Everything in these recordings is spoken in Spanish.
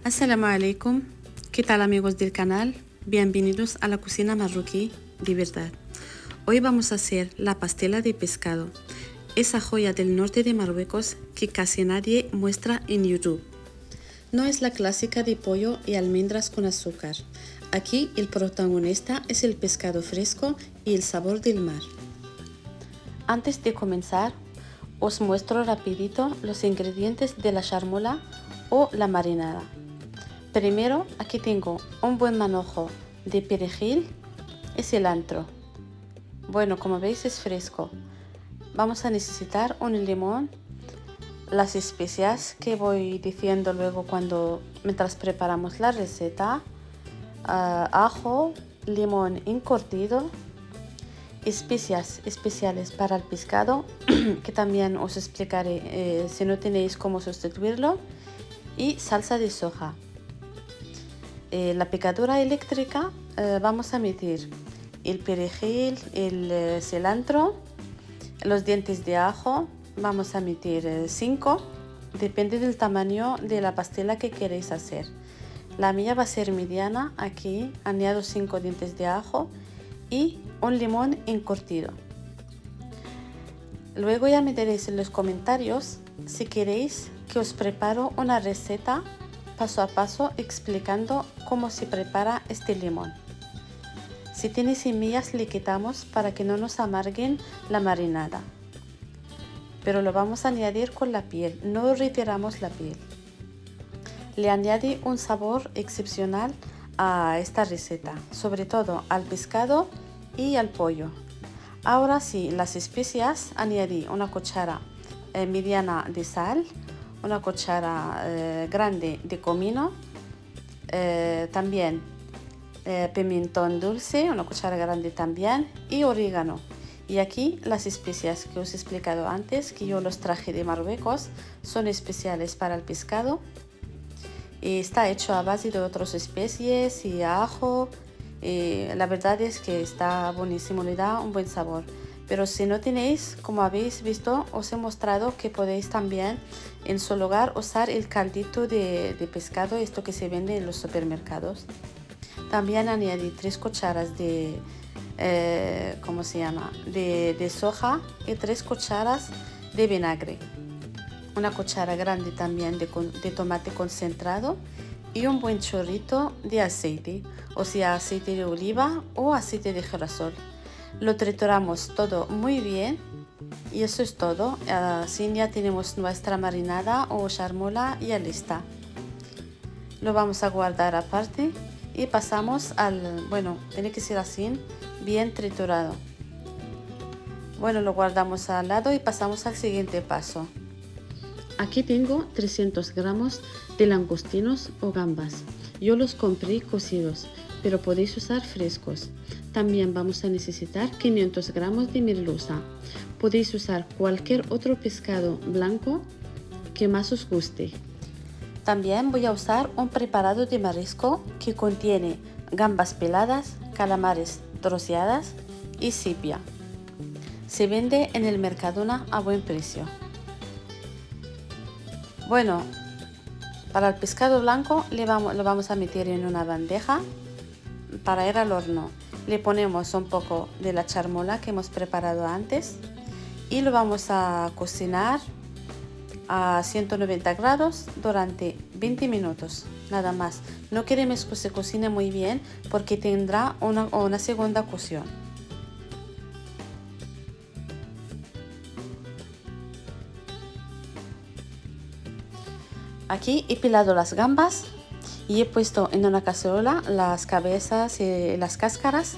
Assalamu alaikum, ¿qué tal amigos del canal? Bienvenidos a la cocina marroquí de verdad. Hoy vamos a hacer la pastela de pescado, esa joya del norte de Marruecos que casi nadie muestra en YouTube. No es la clásica de pollo y almendras con azúcar. Aquí el protagonista es el pescado fresco y el sabor del mar. Antes de comenzar, os muestro rapidito los ingredientes de la charmola o la marinada. Primero, aquí tengo un buen manojo de perejil y cilantro. Bueno, como veis es fresco. Vamos a necesitar un limón, las especias que voy diciendo luego mientras preparamos la receta, ajo, limón encurtido, especias especiales para el pescado que también os explicaré si no tenéis cómo sustituirlo, y salsa de soja. La picadora eléctrica vamos a meter el perejil, el cilantro, los dientes de ajo. Vamos a meter 5, depende del tamaño de la pastela que queréis hacer. La mía va a ser mediana. Aquí añado 5 dientes de ajo y un limón encurtido. Luego ya me diréis en los comentarios si queréis que os preparo una receta paso a paso explicando cómo se prepara este limón. Si tiene semillas le quitamos para que no nos amarguen la marinada, pero lo vamos a añadir con la piel, no retiramos la piel. Le añade un sabor excepcional a esta receta, sobre todo al pescado y al pollo. Ahora sí, las especias, añadí una cuchara mediana de sal, una cuchara grande de comino, también pimentón dulce, una cuchara grande también, y orégano. Y aquí las especias que os he explicado antes, que yo los traje de Marruecos, son especiales para el pescado. Y está hecho a base de otras especies y ajo. La verdad es que está buenísimo, le da un buen sabor. Pero si no tenéis, como habéis visto, os he mostrado que podéis también en su lugar usar el caldito de pescado, esto que se vende en los supermercados. También añadí 3 cucharas de soja y 3 cucharas de vinagre. Una cuchara grande también de tomate concentrado y un buen chorrito de aceite, o sea, aceite de oliva o aceite de girasol. Lo trituramos todo muy bien y eso es todo. Así ya tenemos nuestra marinada o charmola ya lista. Lo vamos a guardar aparte y pasamos tiene que ser así, bien triturado. Bueno, lo guardamos al lado y pasamos al siguiente paso. Aquí tengo 300 gramos de langostinos o gambas. Yo los compré cocidos, pero podéis usar frescos. También vamos a necesitar 500 gramos de merluza. Podéis usar cualquier otro pescado blanco que más os guste. También voy a usar un preparado de marisco que contiene gambas peladas, calamares troceadas y sepia. Se vende en el Mercadona a buen precio. Bueno, para el pescado blanco lo vamos a meter en una bandeja para ir al horno. Le ponemos un poco de la charmola que hemos preparado antes y lo vamos a cocinar a 190 grados durante 20 minutos, nada más. No queremos que se cocine muy bien porque tendrá una segunda cocción. Aquí he pelado las gambas y he puesto en una cacerola las cabezas y las cáscaras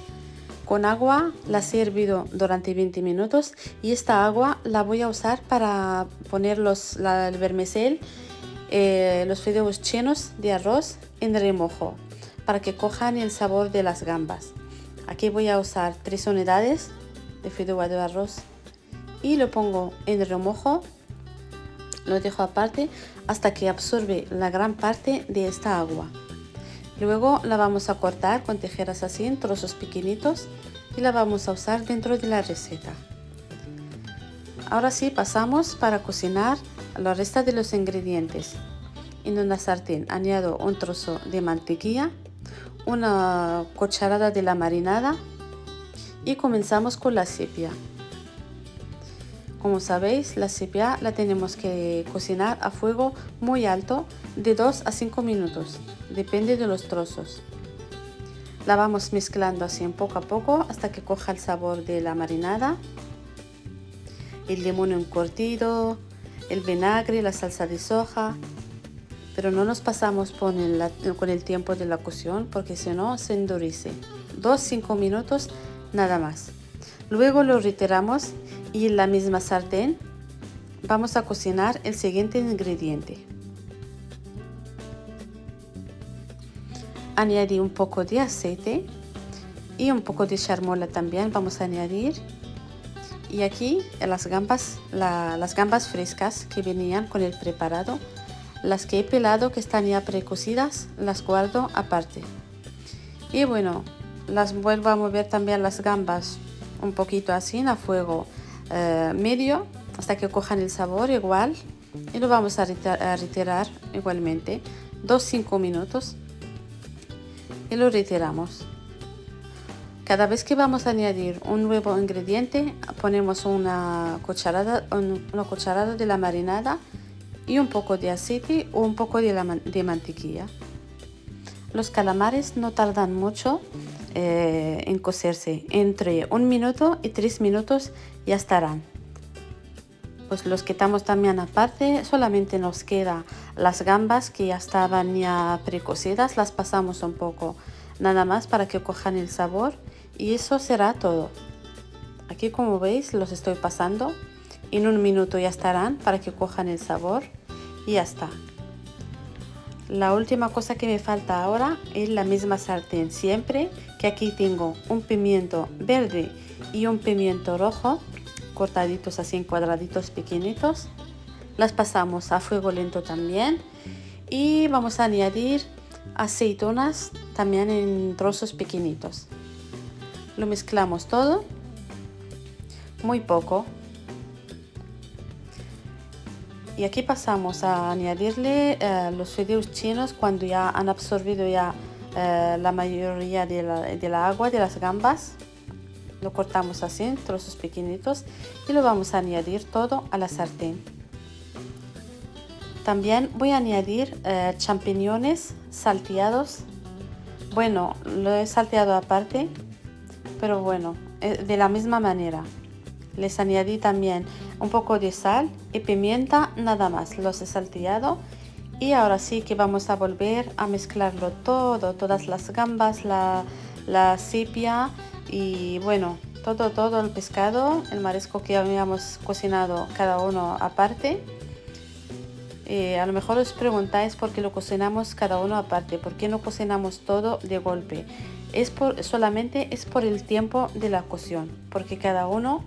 con agua. Las he hervido durante 20 minutos y esta agua la voy a usar para poner el vermicel, los fideos chinos de arroz en remojo para que cojan el sabor de las gambas. Aquí voy a usar 3 unidades de fideo de arroz y lo pongo en remojo. Lo dejo aparte hasta que absorbe la gran parte de esta agua. Luego la vamos a cortar con tijeras así en trozos pequeñitos y la vamos a usar dentro de la receta. Ahora sí pasamos para cocinar la resta de los ingredientes. En una sartén añado un trozo de mantequilla, una cucharada de la marinada y comenzamos con la sepia. Como sabéis, la sepia la tenemos que cocinar a fuego muy alto de 2 a 5 minutos, depende de los trozos. La vamos mezclando así en poco a poco hasta que coja el sabor de la marinada, el limón encurtido, el vinagre, la salsa de soja. Pero no nos pasamos con el tiempo de la cocción porque si no se endurece. 2-5 minutos nada más. Luego lo retiramos y en la misma sartén vamos a cocinar el siguiente ingrediente. Añadí un poco de aceite y un poco de charmola también vamos a añadir. Y aquí las gambas frescas que venían con el preparado, las que he pelado que están ya precocidas, las guardo aparte. Y bueno, las vuelvo a mover también las gambas un poquito así a fuego medio hasta que cojan el sabor igual. Y lo vamos a retirar igualmente 2-5 minutos y lo retiramos. Cada vez que vamos a añadir un nuevo ingrediente ponemos una cucharada de la marinada y un poco de aceite o un poco de mantequilla. Los calamares no tardan mucho en cocerse, entre 1 minuto y 3 minutos ya estarán. Pues los quitamos también aparte, solamente nos quedan las gambas que ya estaban ya precocidas, las pasamos un poco nada más para que cojan el sabor y eso será todo. Aquí como veis los estoy pasando, en 1 minuto ya estarán para que cojan el sabor y ya está. La última cosa que me falta ahora es la misma sartén, siempre que aquí tengo un pimiento verde y un pimiento rojo cortaditos así en cuadraditos pequeñitos. Las pasamos a fuego lento también y vamos a añadir aceitunas también en trozos pequeñitos. Lo mezclamos todo, muy poco. Y aquí pasamos a añadirle los fideos chinos cuando ya han absorbido la mayoría de la agua de las gambas. Lo cortamos así en trozos pequeñitos y lo vamos a añadir todo a la sartén. También voy a añadir champiñones salteados. Bueno, lo he salteado aparte, pero bueno, de la misma manera. Les añadí también un poco de sal y pimienta, nada más, los he salteado. Y ahora sí que vamos a volver a mezclarlo todo, todas las gambas, la sepia y bueno, todo el pescado, el marisco que habíamos cocinado cada uno aparte. A lo mejor os preguntáis por qué lo cocinamos cada uno aparte, por qué no cocinamos todo de golpe. Solamente es por el tiempo de la cocción, porque cada uno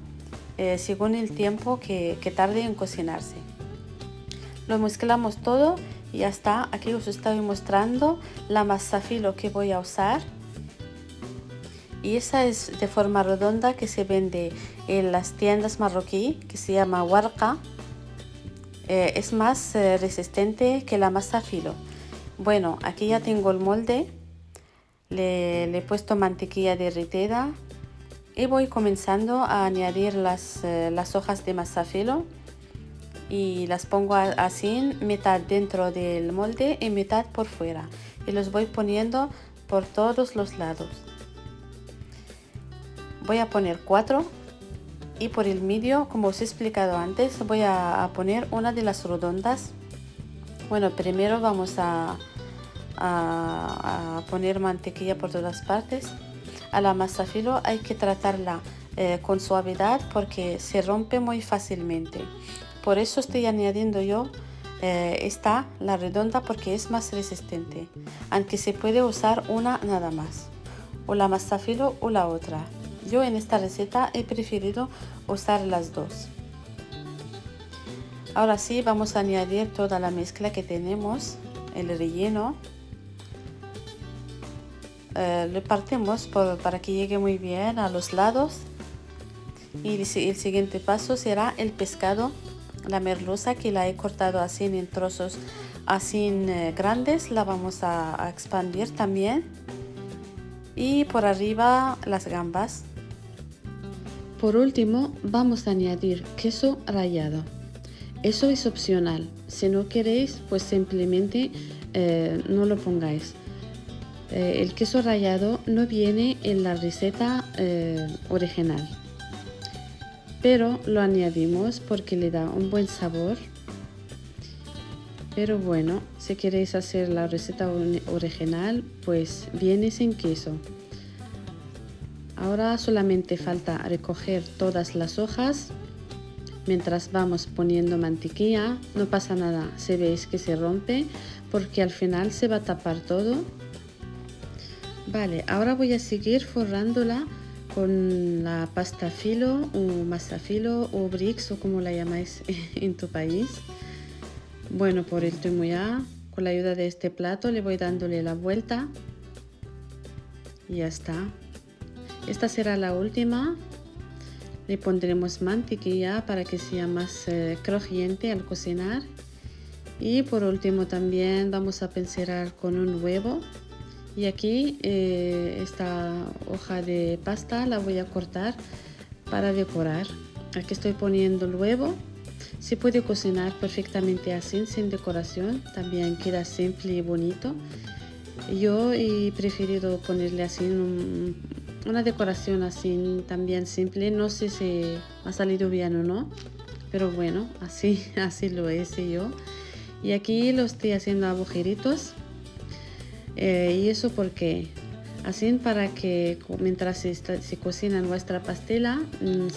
según el tiempo que tarde en cocinarse. Lo mezclamos todo y ya está. Aquí os estoy mostrando la masa filo que voy a usar. Y esa es de forma redonda que se vende en las tiendas marroquí, que se llama warqa. Es más resistente que la masa filo. Bueno, aquí ya tengo el molde. Le he puesto mantequilla derretida. Y voy comenzando a añadir las hojas de masa filo y las pongo así, mitad dentro del molde y mitad por fuera. Y los voy poniendo por todos los lados. Voy a poner 4 y por el medio, como os he explicado antes, voy a poner una de las redondas. Bueno, primero vamos a poner mantequilla por todas partes. A la masa filo hay que tratarla con suavidad porque se rompe muy fácilmente. Por eso estoy añadiendo yo la redonda porque es más resistente. Aunque se puede usar una nada más, o la masa filo o la otra. Yo en esta receta he preferido usar las dos. Ahora sí vamos a añadir toda la mezcla que tenemos, el relleno. Lo partimos para que llegue muy bien a los lados y el siguiente paso será el pescado, la merluza que la he cortado así en trozos así grandes, la vamos a expandir también. Y por arriba las gambas. Por último vamos a añadir queso rallado. Eso es opcional. Si no queréis, pues simplemente no lo pongáis. El queso rallado no viene en la receta original, pero lo añadimos porque le da un buen sabor. Pero bueno, si queréis hacer la receta original, pues viene sin queso. Ahora solamente falta recoger todas las hojas. Mientras vamos poniendo mantequilla, no pasa nada si veis que se rompe, porque al final se va a tapar todo. Vale, ahora voy a seguir forrándola con la pasta filo o masa filo o brix o como la llamáis en tu país. Bueno, por último ya, con la ayuda de este plato le voy dándole la vuelta y ya está. Esta será la última. Le pondremos mantequilla para que sea más crujiente al cocinar. Y por último también vamos a pincelar con un huevo. Y aquí esta hoja de pasta la voy a cortar para decorar. Aquí estoy poniendo el huevo. Se puede cocinar perfectamente así, sin decoración. También queda simple y bonito. Yo he preferido ponerle así una decoración así también simple. No sé si ha salido bien o no, pero bueno, así lo hice yo. Y aquí lo estoy haciendo agujeritos. Y eso porque así para que mientras se cocina nuestra pastela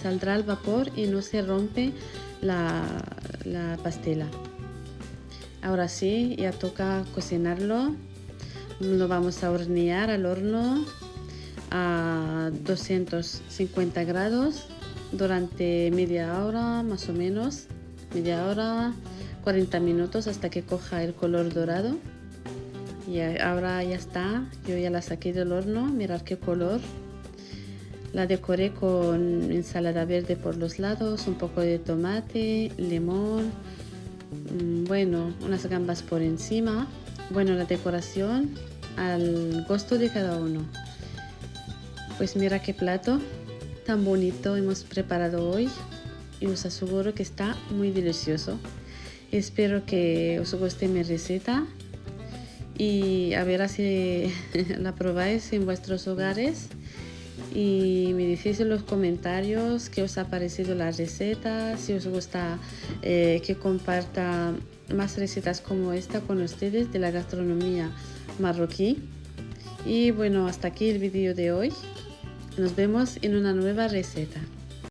saldrá el vapor y no se rompe la pastela. Ahora sí, ya toca cocinarlo. Lo vamos a hornear al horno a 250 grados durante media hora, más o menos, media hora, 40 minutos hasta que coja el color dorado. Y ahora ya está, yo ya la saqué del horno, mirad qué color. La decoré con ensalada verde por los lados, un poco de tomate, limón, bueno, unas gambas por encima. Bueno, la decoración al gusto de cada uno. Pues mira qué plato tan bonito hemos preparado hoy y os aseguro que está muy delicioso. Espero que os guste mi receta y a ver si la probáis en vuestros hogares y me decís en los comentarios qué os ha parecido la receta, si os gusta que comparta más recetas como esta con ustedes de la gastronomía marroquí. Y bueno, hasta aquí el vídeo de hoy. Nos vemos en una nueva receta.